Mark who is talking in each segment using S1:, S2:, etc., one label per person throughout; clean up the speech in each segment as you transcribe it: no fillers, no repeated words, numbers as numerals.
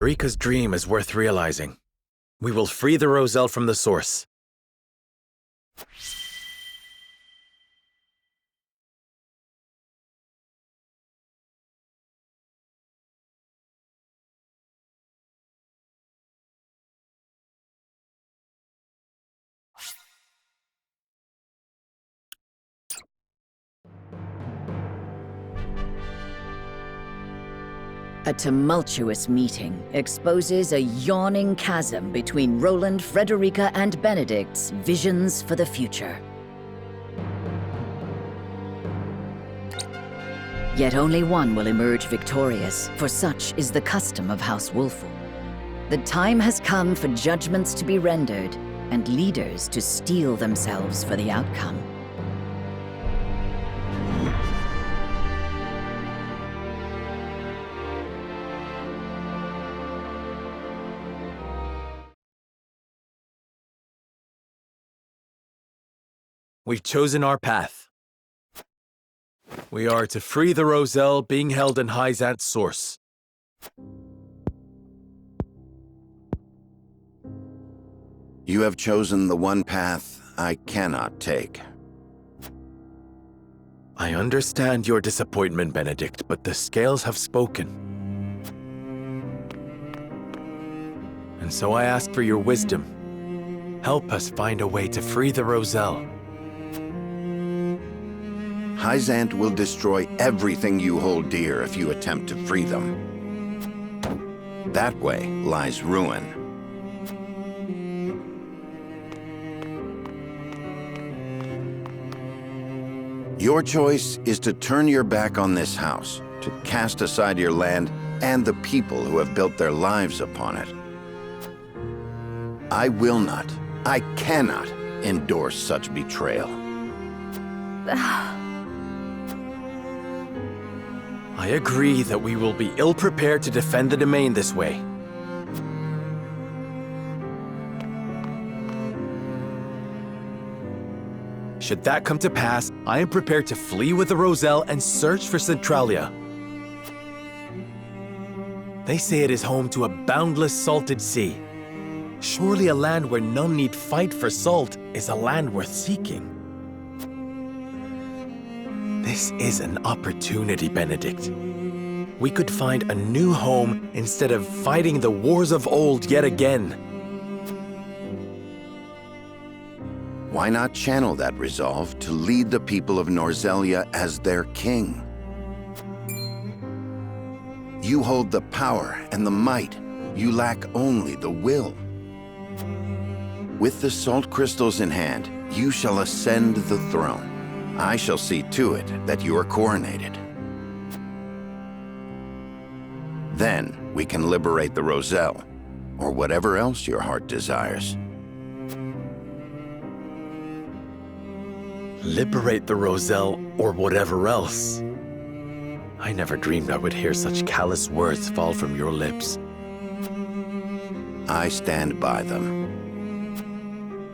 S1: Frederica's dream is worth realizing. We will free the Roselle from the source.
S2: A tumultuous meeting exposes a yawning chasm between Roland, Frederica, and Benedict's visions for the future. Yet only one will emerge victorious, for such is the custom of House Wolfwood. The time has come for judgments to be rendered, and leaders to steel themselves for the outcome.
S1: We've chosen our path. We are to free the Roselle being held in Hyzant's source.
S3: You have chosen the one path I cannot take.
S1: I understand your disappointment, Benedict, but the scales have spoken. And so I ask for your wisdom. Help us find a way to free the Roselle.
S3: Hyzant will destroy everything you hold dear if you attempt to free them. That way lies ruin. Your choice is to turn your back on this house, to cast aside your land and the people who have built their lives upon it. I will not, I cannot endorse such betrayal.
S1: I agree that we will be ill-prepared to defend the domain this way. Should that come to pass, I am prepared to flee with the Roselle and search for Centralia. They say it is home to a boundless salted sea. Surely a land where none need fight for salt is a land worth seeking. This is an opportunity, Benedict. We could find a new home instead of fighting the wars of old yet again.
S3: Why not channel that resolve to lead the people of Norzelia as their king? You hold the power and the might. You lack only the will. With the salt crystals in hand, you shall ascend the throne. I shall see to it that you are coronated. Then we can liberate the Roselle, or whatever else your heart desires.
S1: Liberate the Roselle, or whatever else. I never dreamed I would hear such callous words fall from your lips.
S3: I stand by them.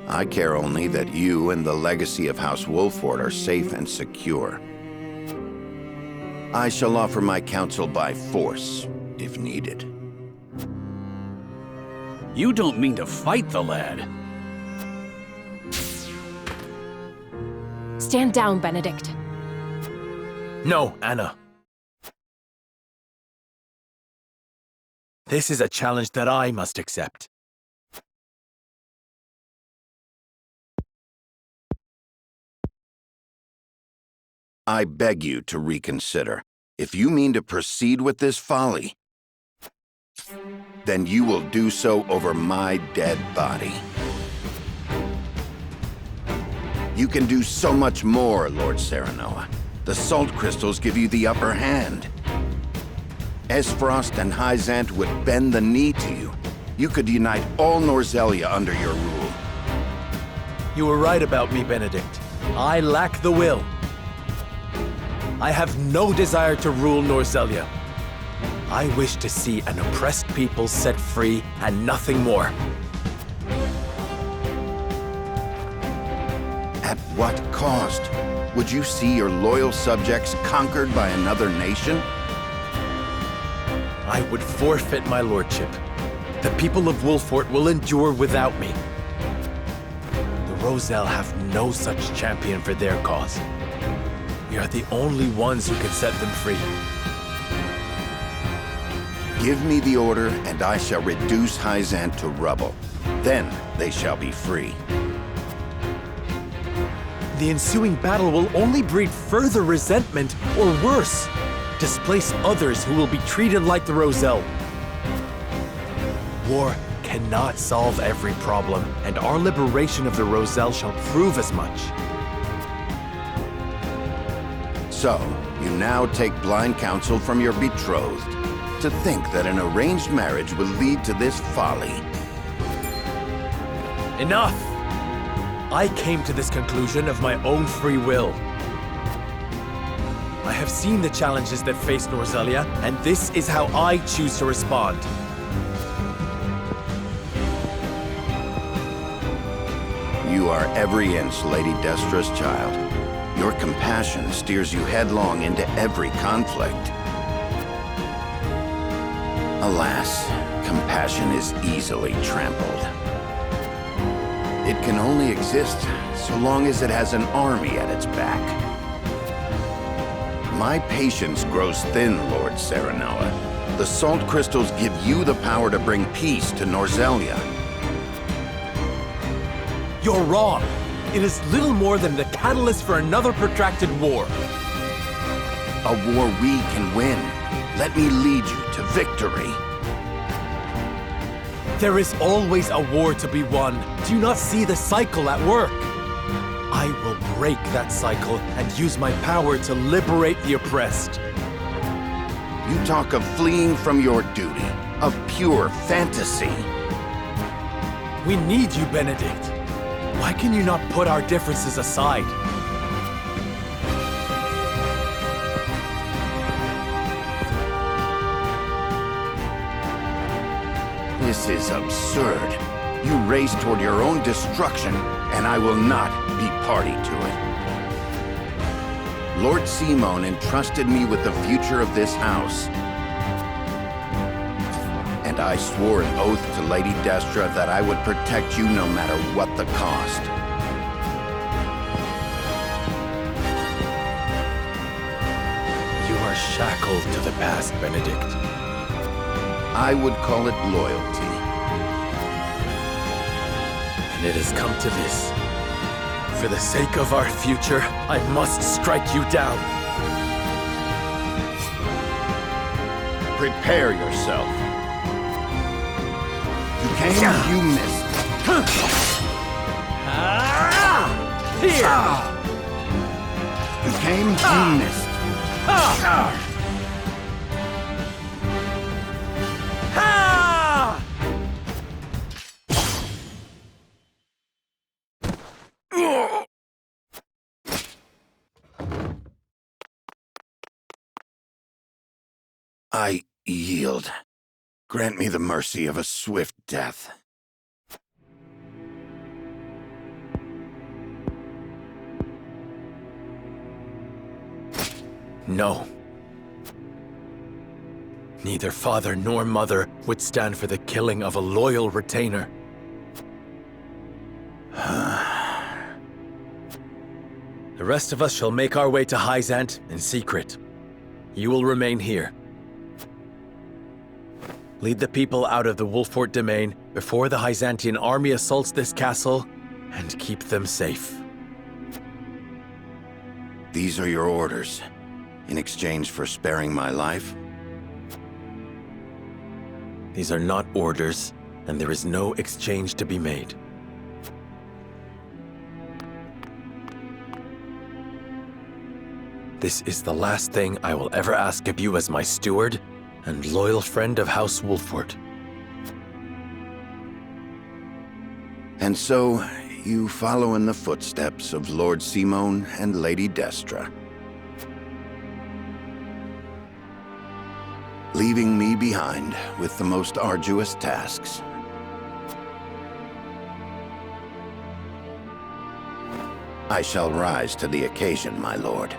S3: I care only that you and the legacy of House Wolfwood are safe and secure. I shall offer my counsel by force, if needed.
S4: You don't mean to fight the lad.
S5: Stand down, Benedict.
S1: No, Anna. This is a challenge that I must accept.
S3: I beg you to reconsider. If you mean to proceed with this folly, then you will do so over my dead body. You can do so much more, Lord Serenoa. The salt crystals give you the upper hand. Esfrost and Hyzant would bend the knee to you. You could unite all Norzelia under your rule.
S1: You were right about me, Benedict. I lack the will. I have no desire to rule Norzelia. I wish to see an oppressed people set free and nothing more.
S3: At what cost? Would you see your loyal subjects conquered by another nation?
S1: I would forfeit my lordship. The people of Wolfort will endure without me. The Roselle have no such champion for their cause. We are the only ones who can set them free.
S3: Give me the order, and I shall reduce Hyzant to rubble. Then they shall be free.
S1: The ensuing battle will only breed further resentment, or worse, displace others who will be treated like the Roselle. War cannot solve every problem, and our liberation of the Roselle shall prove as much.
S3: So, you now take blind counsel from your betrothed. To think that an arranged marriage will lead to this folly.
S1: Enough! I came to this conclusion of my own free will. I have seen the challenges that face Norzelia, and this is how I choose to respond.
S3: You are every inch Lady Destra's child. Your compassion steers you headlong into every conflict. Alas, compassion is easily trampled. It can only exist so long as it has an army at its back. My patience grows thin, Lord Serenoa. The salt crystals give you the power to bring peace to Norzelia.
S1: You're wrong. It is little more than the catalyst for another protracted war.
S3: A war we can win. Let me lead you to victory.
S1: There is always a war to be won. Do you not see the cycle at work? I will break that cycle and use my power to liberate the oppressed.
S3: You talk of fleeing from your duty, of pure fantasy.
S1: We need you, Benedict. Why can you not put our differences aside?
S3: This is absurd. You race toward your own destruction, and I will not be party to it. Lord Simon entrusted me with the future of this house. And I swore an oath to Lady Destra that I would protect you no matter what the cost.
S1: You are shackled to the past, Benedict.
S3: I would call it loyalty.
S1: And it has come to this. For the sake of our future, I must strike you down.
S3: Prepare yourself. You came, you missed.
S1: Here!
S3: You came, you missed. I yield. Grant me the mercy of a swift death.
S1: No. Neither father nor mother would stand for the killing of a loyal retainer. The rest of us shall make our way to Hyzant in secret. You will remain here. Lead the people out of the Wolfort domain before the Hyzantian army assaults this castle, and keep them safe.
S3: These are your orders, in exchange for sparing my life?
S1: These are not orders, and there is no exchange to be made. This is the last thing I will ever ask of you as my steward and loyal friend of House Wolfort.
S3: And so, you follow in the footsteps of Lord Simon and Lady Destra, leaving me behind with the most arduous tasks. I shall rise to the occasion, my lord.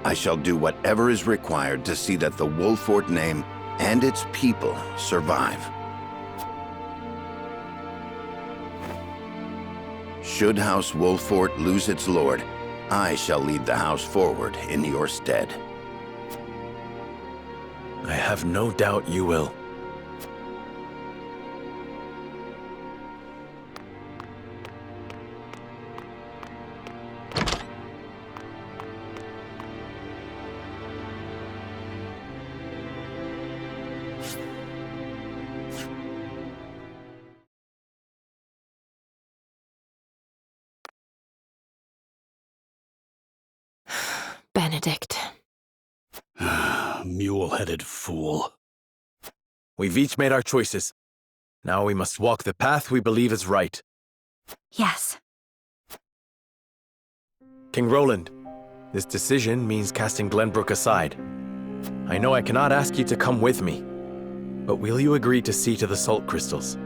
S3: I shall do whatever is required to see that the Wolfort name and its people survive. Should House Wolfort lose its lord, I shall lead the house forward in your stead.
S1: I have no doubt you will.
S5: Benedict.
S4: Mule-headed fool.
S1: We've each made our choices. Now we must walk the path we believe is right.
S5: Yes.
S1: King Roland, this decision means casting Glenbrook aside. I know I cannot ask you to come with me, but will you agree to see to the salt crystals?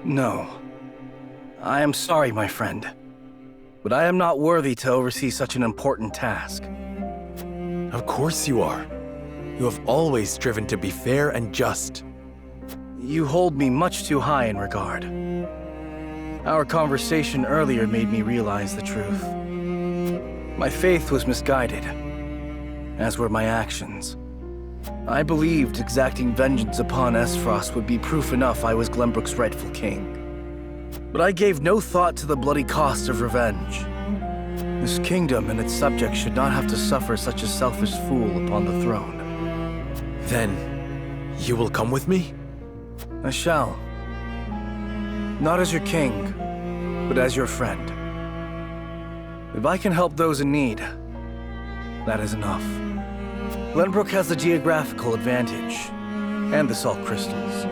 S6: No. I am sorry, my friend. But I am not worthy to oversee such an important task.
S1: Of course you are. You have always striven to be fair and just.
S6: You hold me much too high in regard. Our conversation earlier made me realize the truth. My faith was misguided, as were my actions. I believed exacting vengeance upon Esfrost would be proof enough I was Glenbrook's rightful king. But I gave no thought to the bloody cost of revenge. This kingdom and its subjects should not have to suffer such a selfish fool upon the throne.
S1: Then, you will come with me?
S6: I shall. Not as your king, but as your friend. If I can help those in need, that is enough. Glenbrook has the geographical advantage, and the salt crystals.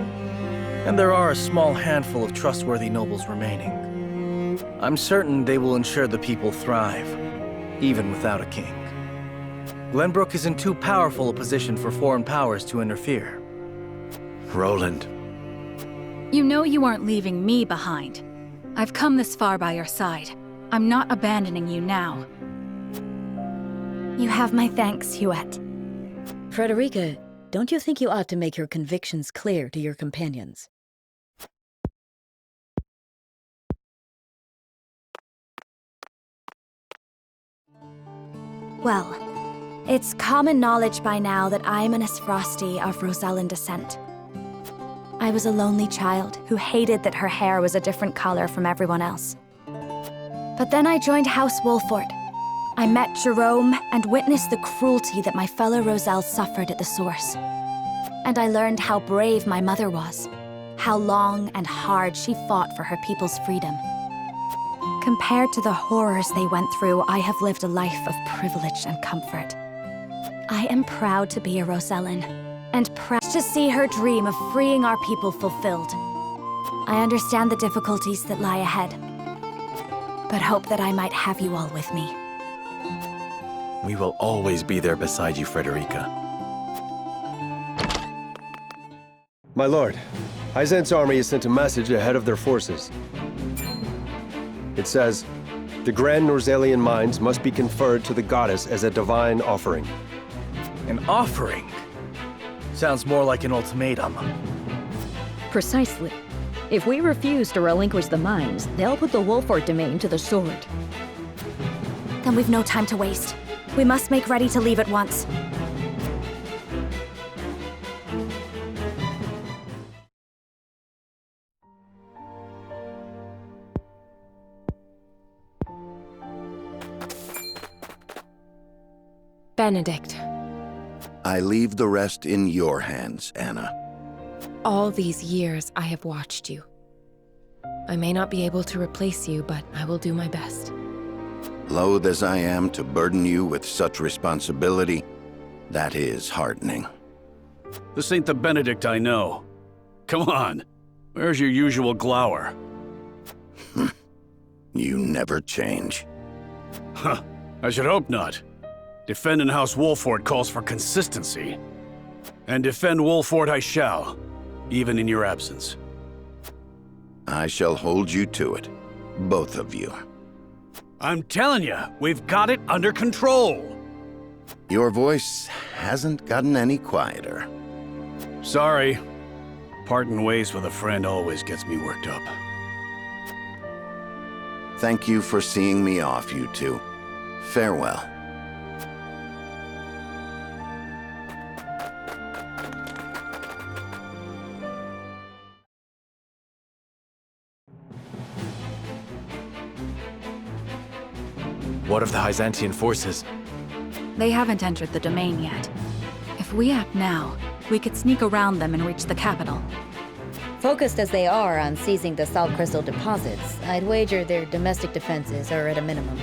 S6: And there are a small handful of trustworthy nobles remaining. I'm certain they will ensure the people thrive, even without a king. Glenbrook is in too powerful a position for foreign powers to interfere.
S1: Roland.
S7: You know you aren't leaving me behind. I've come this far by your side. I'm not abandoning you now.
S5: You have my thanks, Huette.
S8: Frederica, don't you think you ought to make your convictions clear to your companions?
S5: Well, it's common knowledge by now that I'm an Esfrosti of Rosellan descent. I was a lonely child who hated that her hair was a different color from everyone else. But then I joined House Wolfort. I met Jerome and witnessed the cruelty that my fellow Roselles suffered at the source. And I learned how brave my mother was, how long and hard she fought for her people's freedom. Compared to the horrors they went through, I have lived a life of privilege and comfort. I am proud to be a Rosellan, and proud to see her dream of freeing our people fulfilled. I understand the difficulties that lie ahead, but hope that I might have you all with me.
S1: We will always be there beside you, Frederica.
S9: My lord, Hyzant's army has sent a message ahead of their forces. It says, the Grand Norzalian mines must be conferred to the goddess as a divine offering.
S6: An offering? Sounds more like an ultimatum.
S8: Precisely. If we refuse to relinquish the mines, they'll put the Wolfort domain to the sword.
S5: Then we've no time to waste. We must make ready to leave at once.
S10: Benedict,
S3: I leave the rest in your hands, Anna.
S10: all these years I have watched you. I may not be able to replace you, but I will do my best.
S3: Loath as I am to burden you with such responsibility, that is heartening.
S4: This ain't the Benedict I know. Come on, where's your usual glower?
S3: You never change.
S4: Huh, I should hope not. Defending House Wolfort calls for consistency. And defend Wolfort I shall, even in your absence.
S3: I shall hold you to it, both of you.
S4: I'm telling you, we've got it under control.
S3: Your voice hasn't gotten any quieter.
S4: Sorry. Parting ways with a friend always gets me worked up.
S3: Thank you for seeing me off, you two. Farewell.
S1: What of the Byzantine forces?
S7: They haven't entered the domain yet. If we act now, we could sneak around them and reach the capital.
S2: Focused as they are on seizing the salt crystal deposits, I'd wager their domestic defenses are at a minimum.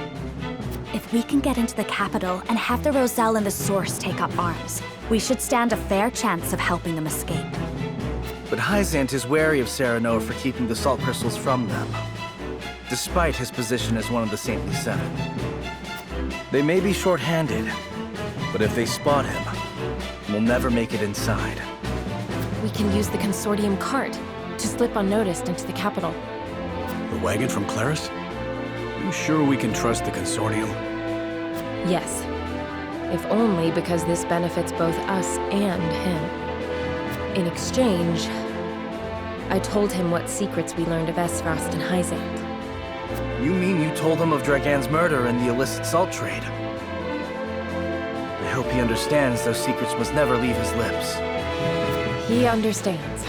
S5: If we can get into the capital and have the Roselle and the Source take up arms, we should stand a fair chance of helping them escape.
S6: But Hyzant is wary of Serenoa for keeping the salt crystals from them, despite his position as one of the Saintly Seven. They may be short-handed, but if they spot him, we'll never make it inside.
S10: We can use the Consortium cart to slip unnoticed into the capital.
S4: The wagon from Claris? You sure we can trust the Consortium?
S10: Yes. If only because this benefits both us and him. In exchange, I told him what secrets we learned of Esfrost and Hyzant.
S6: You mean you told him of Dragan's murder and the illicit salt trade? I hope he understands those secrets must never leave his lips.
S10: He understands.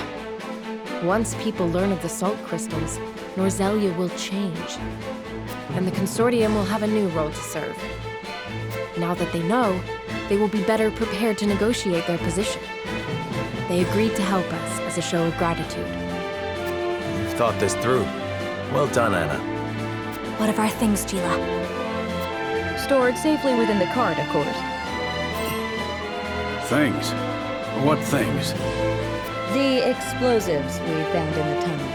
S10: Once people learn of the salt crystals, Norzelia will change. And the Consortium will have a new role to serve. Now that they know, they will be better prepared to negotiate their position. They agreed to help us as a show of gratitude.
S1: You've thought this through. Well done, Anna.
S5: What of our things, Gila?
S8: Stored safely within the cart, of course.
S4: Things? What things?
S2: The explosives we found in the tunnel.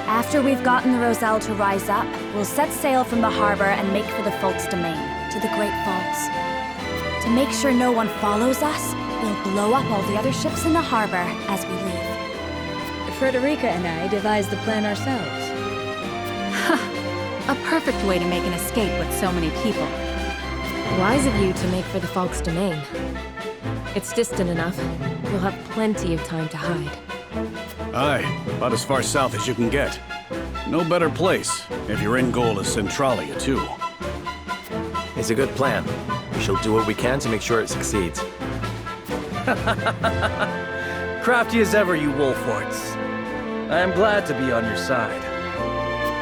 S5: After we've gotten the Roselle to rise up, we'll set sail from the harbor and make for the Folk's domain, to the Great Falls. To make sure no one follows us, we'll blow up all the other ships in the harbor as we leave.
S2: Frederica and I devised the plan ourselves.
S7: A perfect way to make an escape with so many people.
S10: Wise of you to make for the Falk's domain. It's distant enough. We'll have plenty of time to hide.
S4: Aye, about as far south as you can get. No better place, if your end goal is Centralia, too.
S1: It's a good plan. We shall do what we can to make sure it succeeds.
S6: Crafty as ever, you Wolforts. I am glad to be on your side.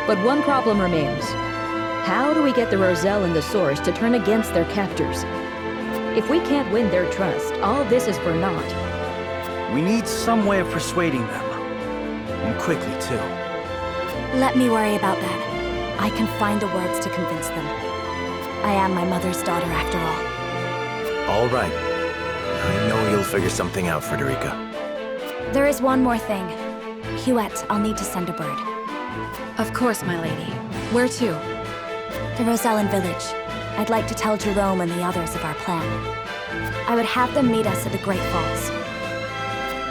S8: But one problem remains. How do we get the Roselle and the Source to turn against their captors? If we can't win their trust, all this is for naught.
S6: We need some way of persuading them. And quickly, too.
S5: Let me worry about that. I can find the words to convince them. I am my mother's daughter, after all.
S1: All right. I know you'll figure something out, Frederica.
S5: There is one more thing. Huette, I'll need to send a bird.
S7: Of course, my lady. Where to?
S5: The Rosellan village. I'd like to tell Jerome and the others of our plan. I would have them meet us at the Great Falls.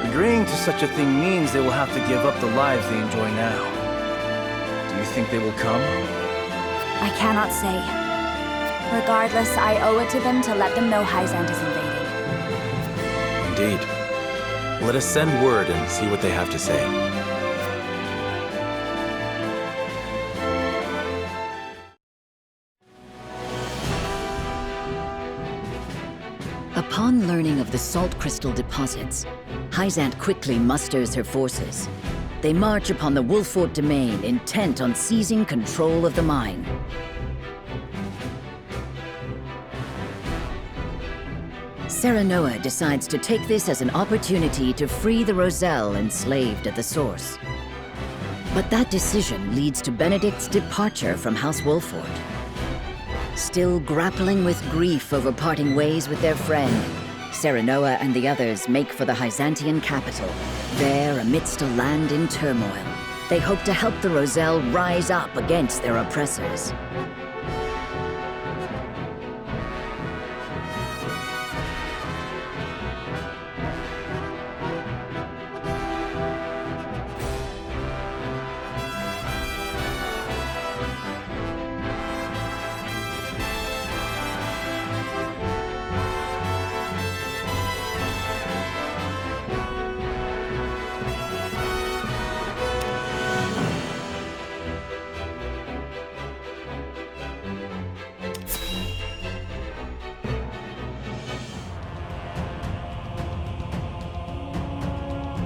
S6: Agreeing to such a thing means they will have to give up the lives they enjoy now. Do you think they will come?
S5: I cannot say. Regardless, I owe it to them to let them know Hyzant is invading.
S1: Indeed. Let us send word and see what they have to say.
S2: Upon learning of the salt crystal deposits, Hyzant quickly musters her forces. They march upon the Wolfort domain, intent on seizing control of the mine. Serenoa decides to take this as an opportunity to free the Roselle enslaved at the Source. But that decision leads to Benedict's departure from House Wolfort. Still grappling with grief over parting ways with their friend, Serenoa and the others make for the Hyzantian capital. There, amidst a land in turmoil, they hope to help the Roselle rise up against their oppressors.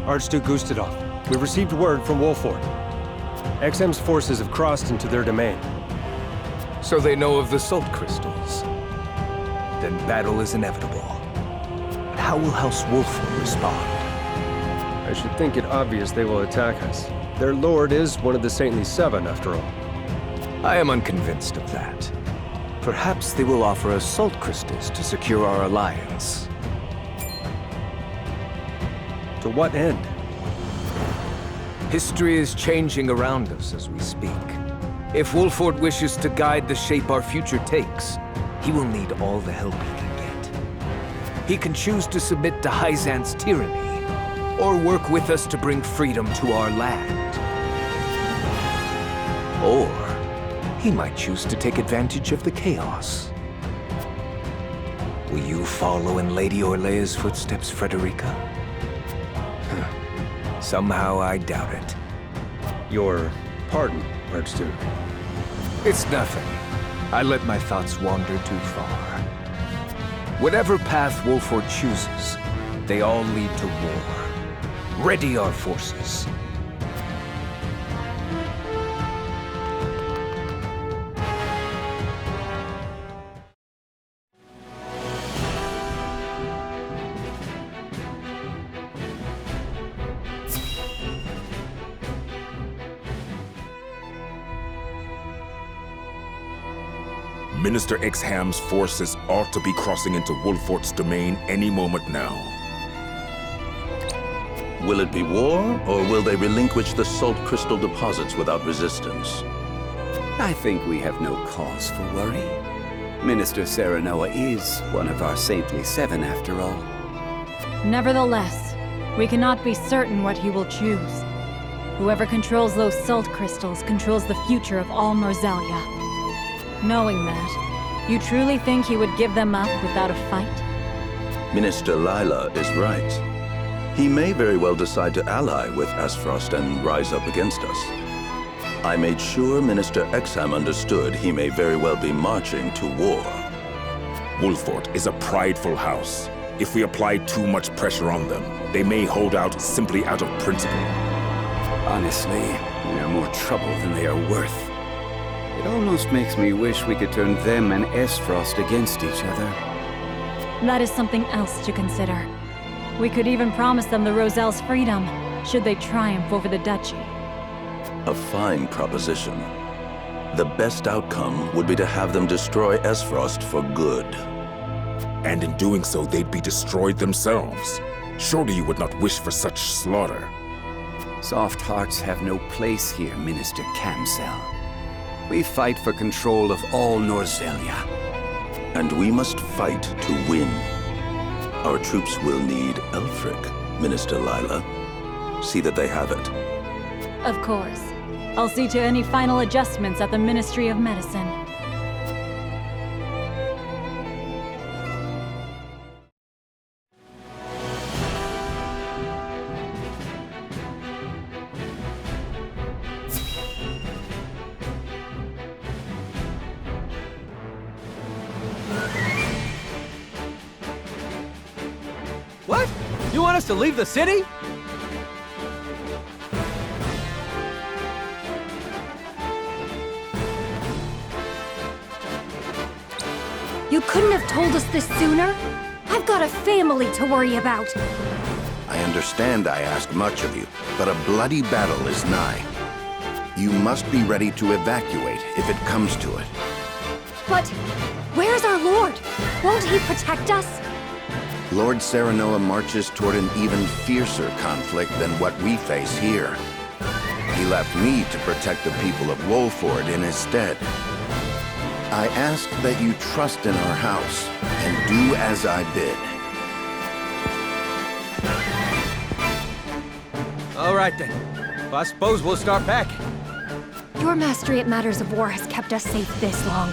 S9: Archduke Gustadov, we've received word from Wolford. XM's forces have crossed into their domain.
S11: So they know of the salt crystals. Then battle is inevitable. But how will House Wolford respond?
S9: I should think it obvious they will attack us. Their lord is one of the Saintly Seven, after all.
S11: I am unconvinced of that. Perhaps they will offer us salt crystals to secure our alliance.
S9: To what end?
S11: History is changing around us as we speak. If Wolford wishes to guide the shape our future takes, he will need all the help he can get. He can choose to submit to Hyzan's tyranny, or work with us to bring freedom to our land. Or he might choose to take advantage of the chaos. Will you follow in Lady Orlea's footsteps, Frederica? Somehow I doubt it.
S9: Your pardon, Archduke.
S11: It's nothing. I let my thoughts wander too far. Whatever path Wolford chooses, they all lead to war. Ready our forces.
S12: Minister Exham's forces ought to be crossing into Wolford's domain any moment now.
S3: Will it be war, or will they relinquish the salt crystal deposits without resistance?
S13: I think we have no cause for worry. Minister Serenoa is one of our Saintly Seven, after all.
S7: Nevertheless, we cannot be certain what he will choose. Whoever controls those salt crystals controls the future of all Norzelia. Knowing that, you truly think he would give them up without a fight?
S3: Minister Lila is right. He may very well decide to ally with Asfrost and rise up against us. I made sure Minister Exham understood he may very well be marching to war.
S12: Wolford is a prideful house. If we apply too much pressure on them, they may hold out simply out of principle.
S13: Honestly, we are more trouble than they are worth. It almost makes me wish we could turn them and Esfrost against each other.
S7: That is something else to consider. We could even promise them the Roselle's freedom, should they triumph over the duchy.
S3: A fine proposition. The best outcome would be to have them destroy Esfrost for good.
S12: And in doing so, they'd be destroyed themselves. Surely you would not wish for such slaughter.
S13: Soft hearts have no place here, Minister Camsell. We fight for control of all Norzelia.
S3: And we must fight to win. Our troops will need Elfric, Minister Lila. See that they have it.
S7: Of course. I'll see to any final adjustments at the Ministry of Medicine.
S6: What? You want us to leave the city?
S5: You couldn't have told us this sooner? I've got a family to worry about.
S3: I understand I ask much of you, but a bloody battle is nigh. You must be ready to evacuate if it comes to it.
S5: But where's our lord? Won't he protect us?
S3: Lord Serenoa marches toward an even fiercer conflict than what we face here. He left me to protect the people of Wolford in his stead. I ask that you trust in our house and do as I bid.
S6: All right then. Well, I suppose we'll start packing.
S5: Your mastery at matters of war has kept us safe this long.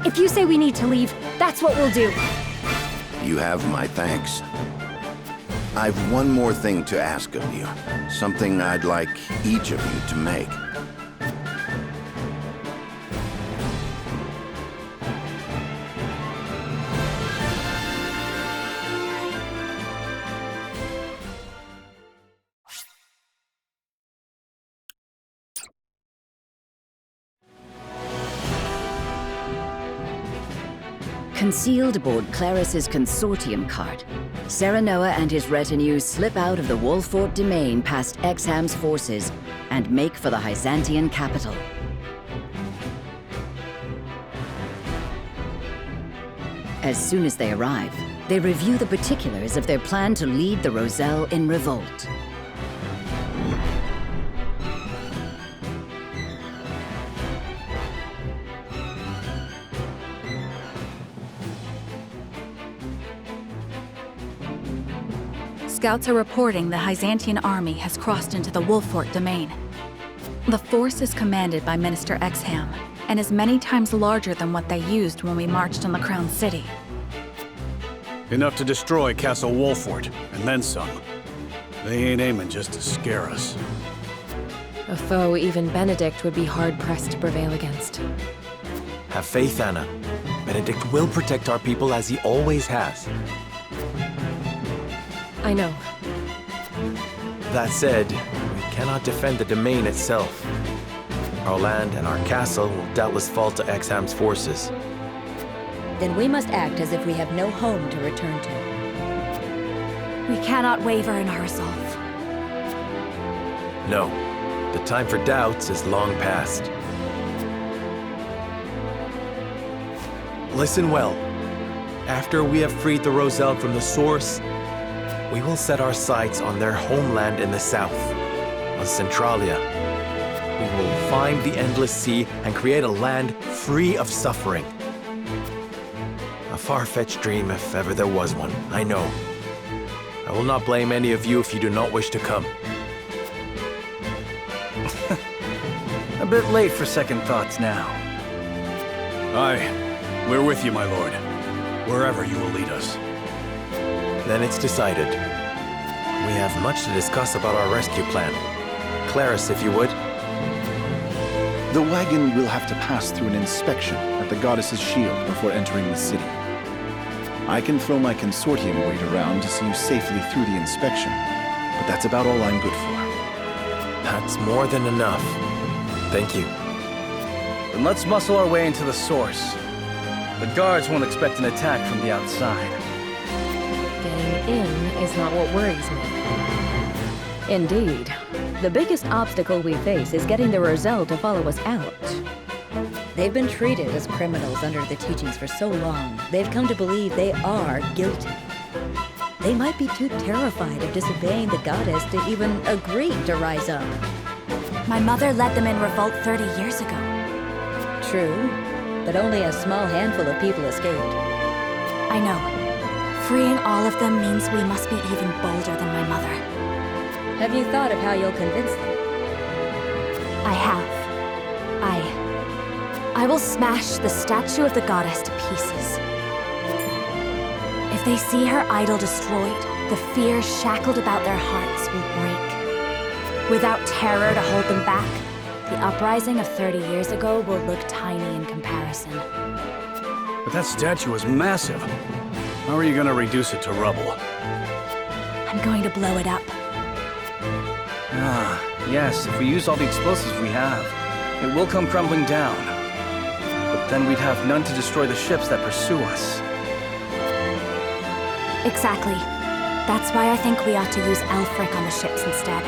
S5: If you say we need to leave, that's what we'll do.
S3: You have my thanks. I've one more thing to ask of you. Something I'd like each of you to make.
S2: Concealed aboard Claris's consortium cart, Serenoa and his retinue slip out of the Wolfort domain past Exham's forces and make for the Byzantian capital. As soon as they arrive, they review the particulars of their plan to lead the Roselle in revolt.
S14: Scouts are reporting the Byzantian army has crossed into the Wolfort domain. The force is commanded by Minister Exham, and is many times larger than what they used when we marched on the Crown City.
S4: Enough to destroy Castle Wolfort, and then some. They ain't aiming just to scare us.
S10: A foe even Benedict would be hard-pressed to prevail against.
S1: Have faith, Anna. Benedict will protect our people as he always has.
S10: I know.
S1: That said, we cannot defend the domain itself. Our land and our castle will doubtless fall to Exham's forces.
S2: Then we must act as if we have no home to return to.
S5: We cannot waver in our resolve.
S1: No, the time for doubts is long past. Listen well. After we have freed the Roselle from the Source, we will set our sights on their homeland in the south, on Centralia. We will find the Endless Sea and create a land free of suffering. A far-fetched dream if ever there was one, I know. I will not blame any of you if you do not wish to come.
S6: A bit late for second thoughts now.
S4: Aye, we're with you, my lord. Wherever you will lead us.
S1: Then it's decided. We have much to discuss about our rescue plan. Claris, if you would.
S15: The wagon will have to pass through an inspection at the Goddess's Shield before entering the city. I can throw my consortium weight around to see you safely through the inspection, but that's about all I'm good for.
S1: That's more than enough. Thank you.
S6: Then let's muscle our way into the Source. The guards won't expect an attack from the outside.
S10: Getting in is not what worries me.
S8: Indeed. The biggest obstacle we face is getting the Roselle to follow us out.
S2: They've been treated as criminals under the teachings for so long, they've come to believe they are guilty. They might be too terrified of disobeying the goddess to even agree to rise up.
S5: My mother led them in revolt 30 years ago.
S2: True, but only a small handful of people escaped.
S5: I know. Freeing all of them means we must be even bolder than my mother.
S2: Have you thought of how you'll convince them?
S5: I have. I will smash the statue of the goddess to pieces. If they see her idol destroyed, the fear shackled about their hearts will break. Without terror to hold them back, the uprising of 30 years ago will look tiny in comparison.
S4: But that statue is massive. How are you gonna reduce it to rubble?
S5: I'm going to blow it up.
S6: Ah, yes, if we use all the explosives we have, it will come crumbling down. But then we'd have none to destroy the ships that pursue us.
S5: Exactly. That's why I think we ought to use Elfric on the ships instead.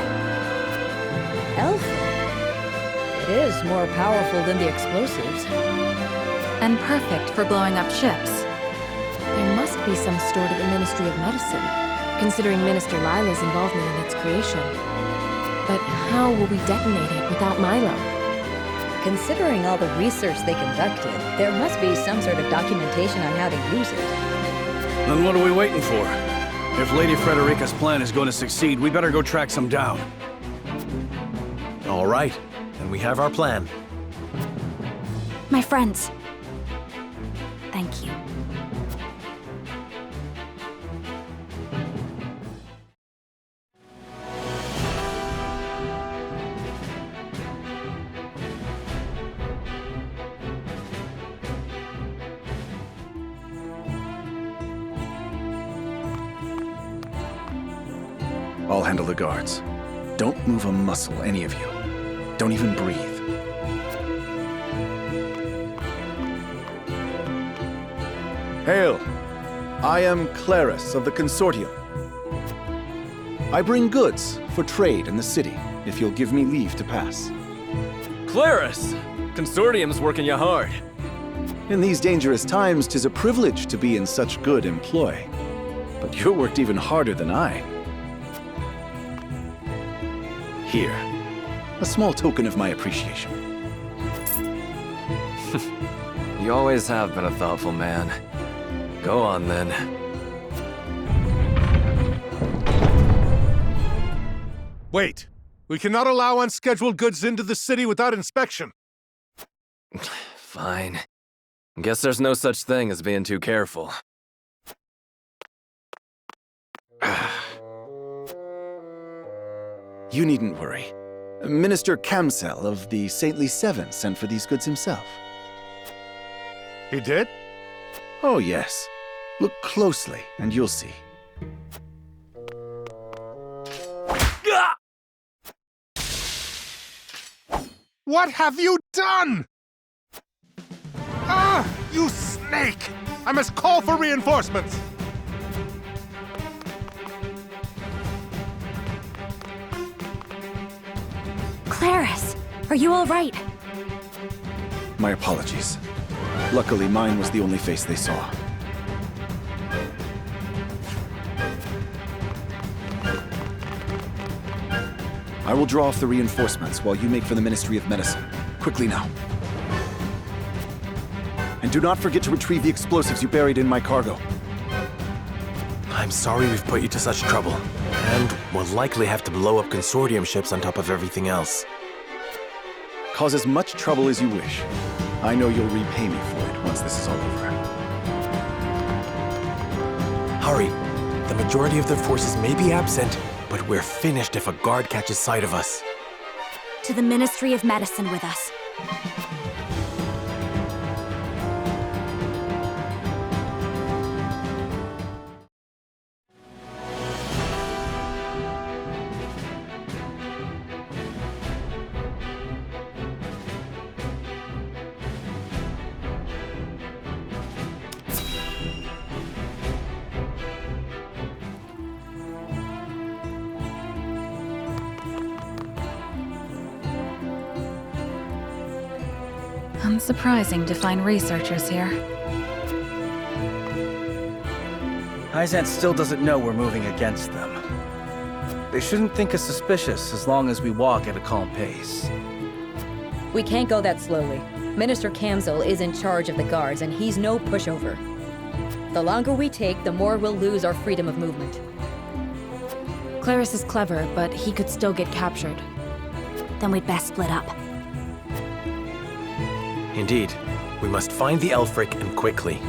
S2: Elfric? It is more powerful than the explosives.
S14: And perfect for blowing up ships.
S10: There must be some stored at the Ministry of Medicine, considering Minister Lila's involvement in its creation. But how will we detonate it without Milo?
S2: Considering all the research they conducted, there must be some sort of documentation on how to use it.
S4: Then what are we waiting for? If Lady Frederica's plan is going to succeed, we better go track some down.
S1: All right, then we have our plan.
S5: My friends. Thank you.
S15: I'll handle the guards. Don't move a muscle, any of you. Don't even breathe. Hail! I am Claris of the Consortium. I bring goods for trade in the city, if you'll give me leave to pass.
S6: Claris! Consortium's working you hard.
S15: In these dangerous times, 'tis a privilege to be in such good employ. But you're worked even harder than I. Here, a small token of my appreciation.
S6: You always have been a thoughtful man. Go on, then.
S16: Wait! We cannot allow unscheduled goods into the city without inspection.
S6: Fine. Guess there's no such thing as being too careful.
S15: You needn't worry. Minister Kamsel of the Saintly Seven sent for these goods himself.
S16: He did?
S15: Oh, yes. Look closely, and you'll see.
S16: What have you done? Ah, you snake! I must call for reinforcements!
S5: Claris, are you all right?
S15: My apologies. Luckily, mine was the only face they saw. I will draw off the reinforcements while you make for the Ministry of Medicine. Quickly now. And do not forget to retrieve the explosives you buried in my cargo.
S1: I'm sorry we've put you to such trouble. And we'll likely have to blow up Consortium ships on top of everything else.
S15: Cause as much trouble as you wish. I know you'll repay me for it once this is all over.
S1: Hurry. The majority of their forces may be absent, but we're finished if a guard catches sight of us.
S5: To the Ministry of Medicine with us.
S14: Unsurprising to find researchers here.
S6: Hyzant still doesn't know we're moving against them. They shouldn't think us suspicious as long as we walk at a calm pace.
S8: We can't go that slowly. Minister Kamsel is in charge of the guards, and he's no pushover. The longer we take, the more we'll lose our freedom of movement.
S10: Claris is clever, but he could still get captured.
S5: Then we'd best split up.
S1: Indeed. We must find the Elfric, and quickly.